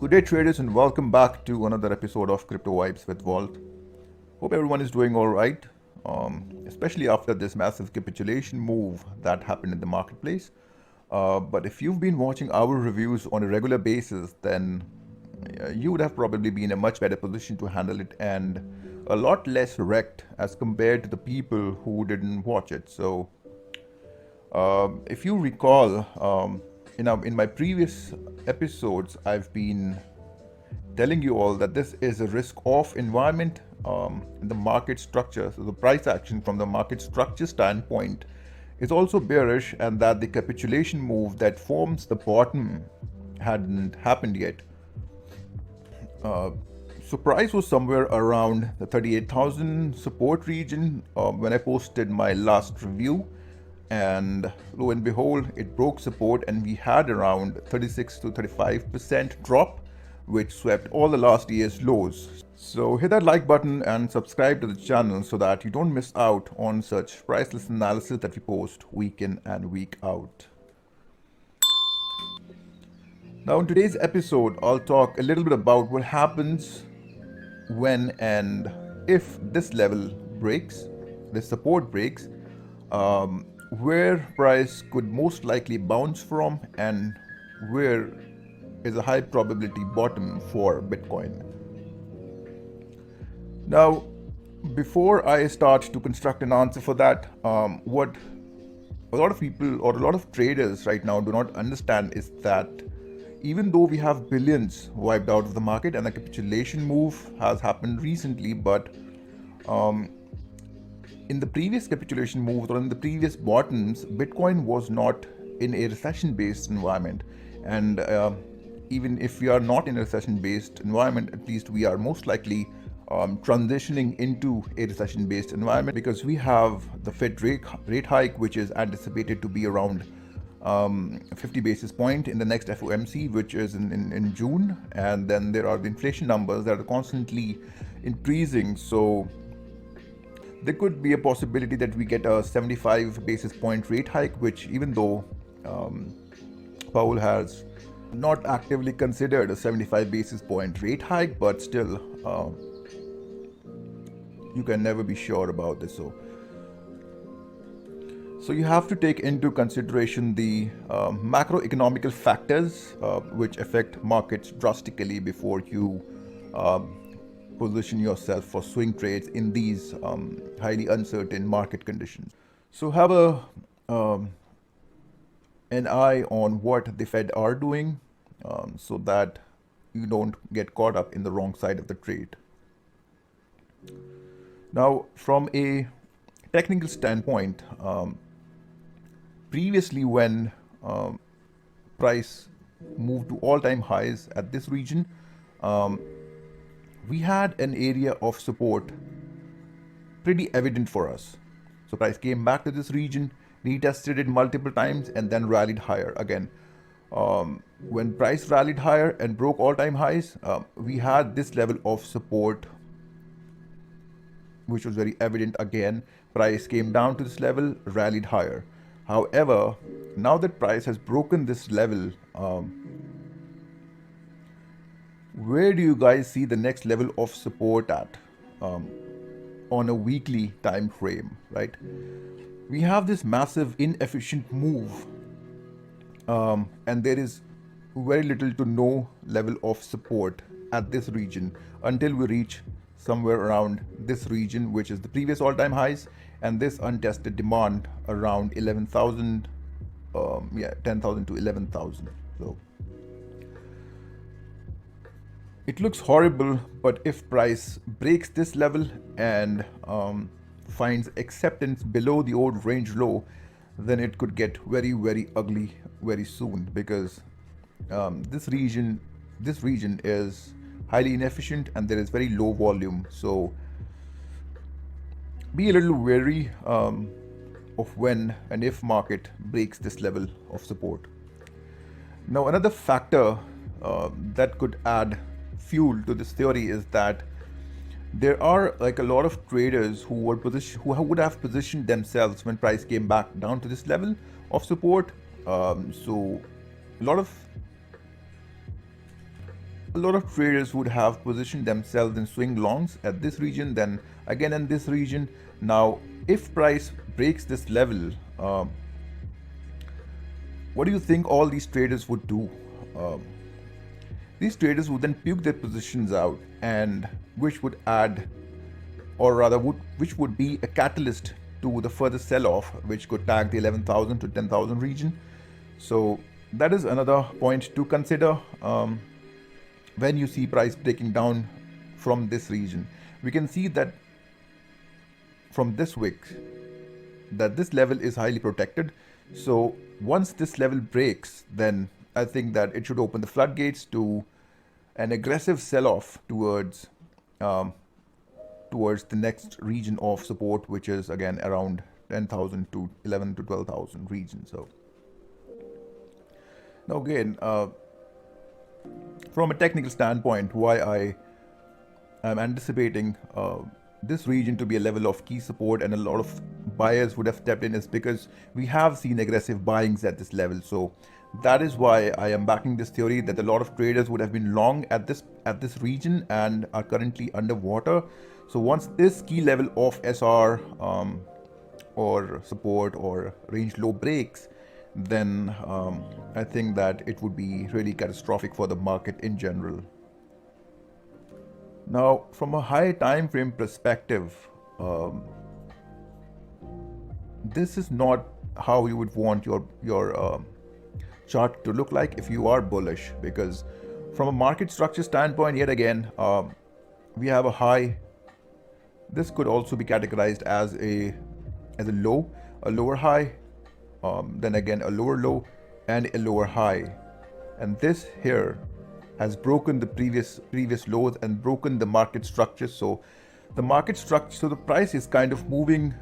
Good day, traders, and welcome back to another episode of Crypto Vibes with Walt. Hope everyone is doing all right, especially after this massive capitulation move that happened in the marketplace. But if you've been watching our reviews on a regular basis, then you would have probably been in a much better position to handle it and a lot less wrecked as compared to the people who didn't watch it. So, if you recall, in my previous episodes, I've been telling you all that this is a risk-off environment in the market structure. So the price action from the market structure standpoint is also bearish, and that the capitulation move that forms the bottom hadn't happened yet. So price was somewhere around the 38,000 support region when I posted my last review, and lo and behold, it broke support and we had around 36 to 35% drop, which swept all the last year's lows. So hit that like button and subscribe to the channel so that you don't miss out on such priceless analysis that we post week in and week out. Now in today's episode, I'll talk a little bit about what happens when and if this level breaks, this support breaks, where price could most likely bounce from, and where is a high probability bottom for Bitcoin. Now, before I start to construct an answer for that, what a lot of people or a lot of traders right now do not understand is that even though we have billions wiped out of the market and the capitulation move has happened recently, but in the previous capitulation moves or in the previous bottoms, Bitcoin was not in a recession-based environment. And even if we are not in a recession-based environment, at least we are most likely transitioning into a recession-based environment, because we have the Fed rate hike, which is anticipated to be around 50 basis point in the next FOMC, which is in June. And then there are the inflation numbers that are constantly increasing. So there could be a possibility that we get a 75 basis point rate hike, which, even though Powell has not actively considered a 75 basis point rate hike, but still you can never be sure about this. So you have to take into consideration the macroeconomical factors which affect markets drastically before you position yourself for swing trades in these highly uncertain market conditions. So have an eye on what the Fed are doing, so that you don't get caught up in the wrong side of the trade. Now, from a technical standpoint, previously when price moved to all-time highs at this region, we had an area of support pretty evident for us. So price came back to this region, retested it multiple times, and then rallied higher again. When price rallied higher and broke all-time highs, we had this level of support, which was very evident again. Price came down to this level, rallied higher. However, now that price has broken this level, where do you guys see the next level of support at on a weekly time frame, right? We have this massive inefficient move, and there is very little to no level of support at this region until we reach somewhere around this region, which is the previous all-time highs, and this untested demand around 11,000, 10,000 to 11,000. So it looks horrible, but if price breaks this level and finds acceptance below the old range low, then it could get very, very ugly very soon, because this region is highly inefficient and there is very low volume. So be a little wary of when and if market breaks this level of support. Now, another factor that could add fuel to this theory is that there are like a lot of traders who would have positioned themselves when price came back down to this level of support. So a lot of a lot of traders would have positioned themselves in swing longs at this region, then again in this region. Now, if price breaks this level, what do you think all these traders would do? Um, these traders would then puke their positions out, and which would add, or rather, which would be a catalyst to the further sell-off, which could tag the 11,000 to 10,000 region. So that is another point to consider when you see price breaking down from this region. We can see that from this wick that this level is highly protected. So once this level breaks, then I think that it should open the floodgates to an aggressive sell-off towards the next region of support, which is again around 10,000 to 11 to 12,000 region. So now again, from a technical standpoint, why I am anticipating this region to be a level of key support and a lot of buyers would have stepped in is because we have seen aggressive buyings at this level. So that is why I am backing this theory that a lot of traders would have been long at this region and are currently underwater. So once this key level of SR or support or range low breaks, then I think that it would be really catastrophic for the market in general. Now, from a high time frame perspective, this is not how you would want your chart to look like if you are bullish, because from a market structure standpoint, yet again, we have a high. This could also be categorized as a low, a lower high, then again a lower low and a lower high, and this here has broken the previous lows and broken the market structure. So the market structure, so the price is kind of moving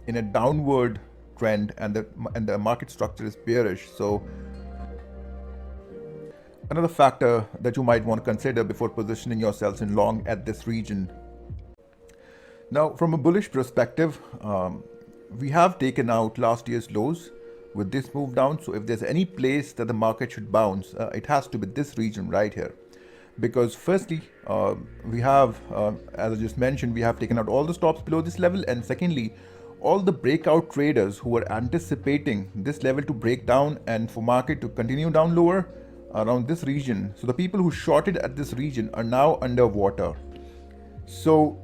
in a downward trend, and the market structure is bearish. So another factor that you might want to consider before positioning yourselves in long at this region. Now, from a bullish perspective, we have taken out last year's lows with this move down. So if there's any place that the market should bounce, it has to be this region right here. Because firstly, we have, as I just mentioned, we have taken out all the stops below this level. And secondly, all the breakout traders who were anticipating this level to break down and for market to continue down lower around this region. So the people who shorted at this region are now underwater. So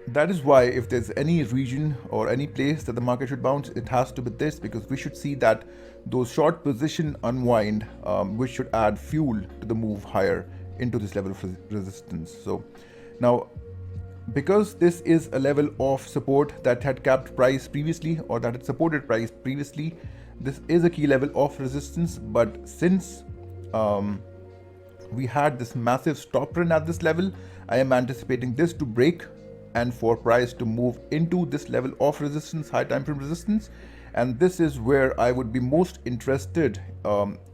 that is why if there's any region or any place that the market should bounce, it has to be this, because we should see that those short position unwind, which should add fuel to the move higher into this level of resistance. So now, because this is a level of support that had capped price previously, or that had supported price previously, this is a key level of resistance. But since we had this massive stop run at this level, I am anticipating this to break and for price to move into this level of resistance, high time frame resistance. And this is where I would be most interested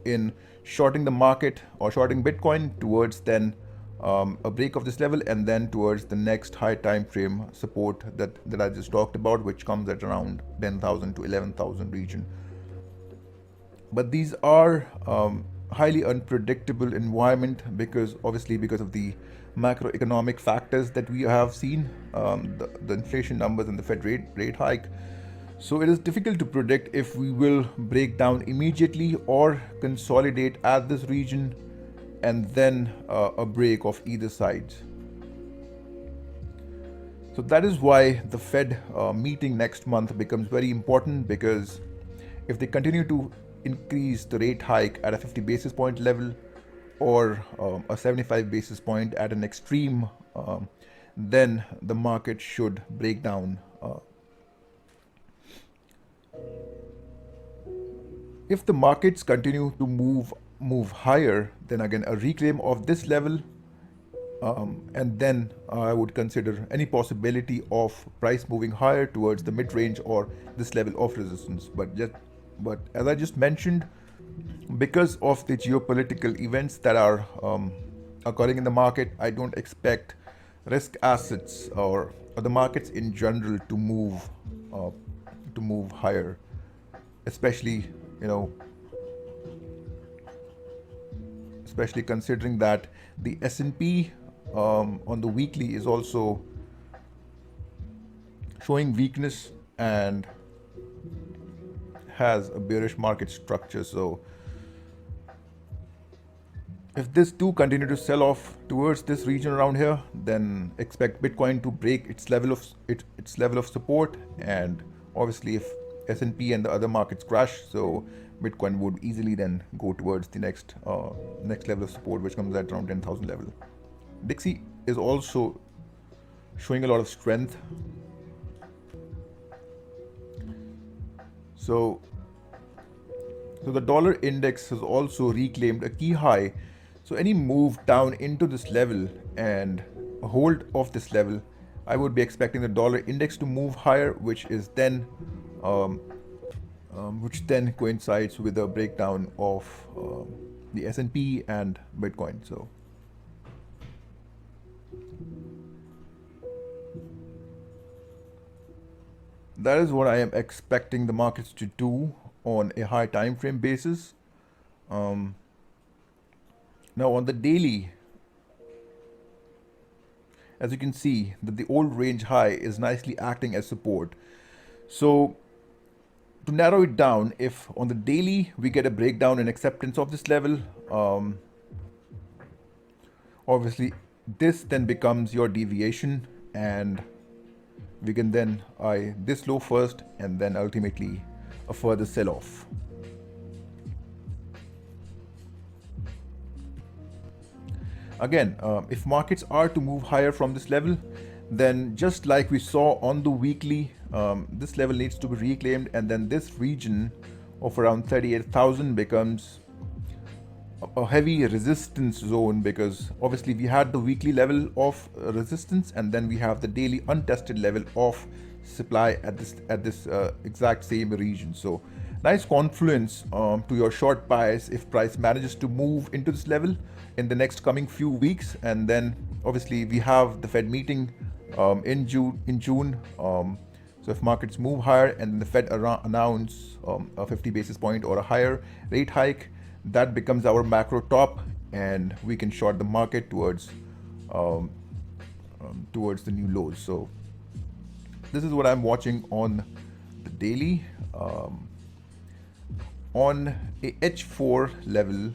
in shorting the market or shorting Bitcoin towards then a break of this level, and then towards the next high time frame support that I just talked about, which comes at around 10,000 to 11,000 region. But these are highly unpredictable environment, because obviously because of the macroeconomic factors that we have seen, the inflation numbers and the Fed rate hike. So it is difficult to predict if we will break down immediately or consolidate at this region and then a break of either side. So that is why the Fed meeting next month becomes very important, because if they continue to increase the rate hike at a 50 basis point level or a 75 basis point at an extreme, then the market should break down. If the markets continue to move higher, then again a reclaim of this level, and then I would consider any possibility of price moving higher towards the mid-range or this level of resistance. But as I just mentioned, because of the geopolitical events that are occurring in the market, I don't expect risk assets or the markets in general to move higher, especially especially considering that the S&P on the weekly is also showing weakness and has a bearish market structure. So if this do continue to sell off towards this region around here, then expect Bitcoin to break its level of support. And obviously, if S&P and the other markets crash, so Bitcoin would easily then go towards the next level of support, which comes at around 10,000 level. Dixie is also showing a lot of strength. So the dollar index has also reclaimed a key high. So any move down into this level and a hold of this level, I would be expecting the dollar index to move higher, which then coincides with a breakdown of the S&P and Bitcoin. So that is what I am expecting the markets to do on a high time frame basis. Now on the daily, as you can see that the old range high is nicely acting as support. So to narrow it down, if on the daily we get a breakdown and acceptance of this level, obviously this then becomes your deviation, and we can then eye this low first and then ultimately a further sell-off. Again, if markets are to move higher from this level, then just like we saw on the weekly, this level needs to be reclaimed, and then this region of around 38,000 becomes a heavy resistance zone, because obviously we had the weekly level of resistance, and then we have the daily untested level of supply at this exact same region. So nice confluence to your short bias if price manages to move into this level in the next coming few weeks. And then obviously we have the Fed meeting in June. So if markets move higher and the Fed announce a 50 basis point or a higher rate hike, that becomes our macro top, and we can short the market towards the new lows. So this is what I'm watching on the daily. On a H4 level,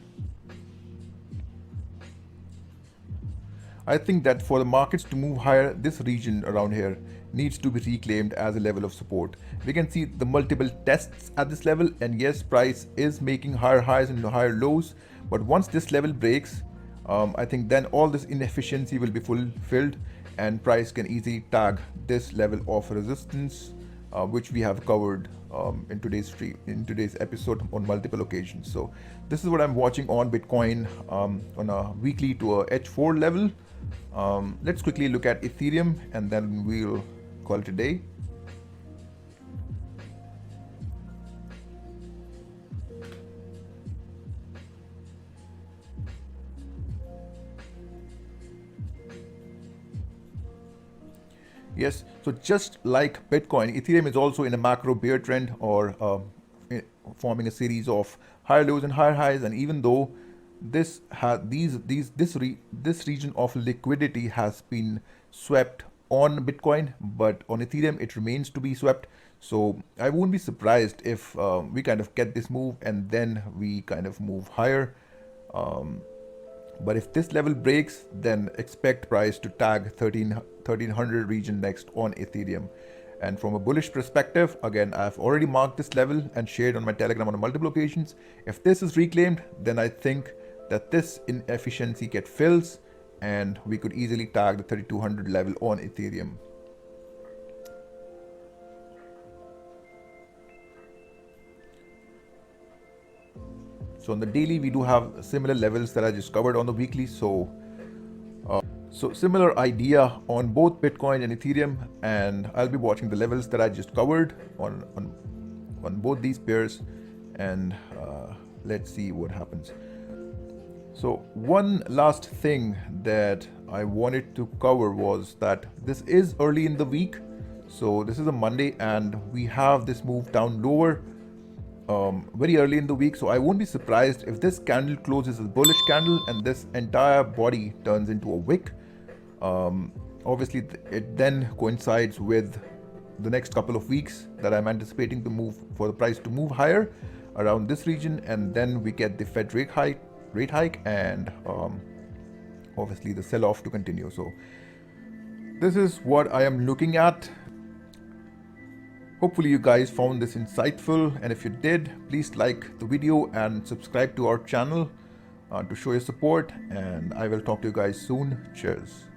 I think that for the markets to move higher, this region around here needs to be reclaimed as a level of support. We can see the multiple tests at this level, and yes, price is making higher highs and higher lows, but once this level breaks, I think then all this inefficiency will be fulfilled, and price can easily tag this level of resistance, which we have covered in today's episode on multiple occasions. So this is what I'm watching on Bitcoin on a weekly to a H4 level. Let's quickly look at Ethereum, and then we'll call it a day. Yes, so just like Bitcoin, Ethereum is also in a macro bear trend, or forming a series of higher lows and higher highs. And even though this region of liquidity has been swept on Bitcoin, but on Ethereum it remains to be swept. So I won't be surprised if we kind of get this move and then we kind of move higher. But if this level breaks, then expect price to tag 1300 region next on Ethereum. And from a bullish perspective, again, I've already marked this level and shared on my Telegram on multiple occasions. If this is reclaimed, then I think that this inefficiency get fills, and we could easily tag the 3200 level on Ethereum. So on the daily, we do have similar levels that I just covered on the weekly. So similar idea on both Bitcoin and Ethereum, and I'll be watching the levels that I just covered on both these pairs, and let's see what happens. So one last thing that I wanted to cover was that this is early in the week. So this is a Monday, and we have this move down lower. very early in the week, so I won't be surprised if this candle closes as a bullish candle and this entire body turns into a wick. Obviously, it then coincides with the next couple of weeks that I'm anticipating to move for the price to move higher around this region, and then we get the Fed rate hike, and obviously the sell-off to continue. So this is what I am looking at. Hopefully you guys found this insightful, and if you did, please like the video and subscribe to our channel to show your support, and I will talk to you guys soon. Cheers.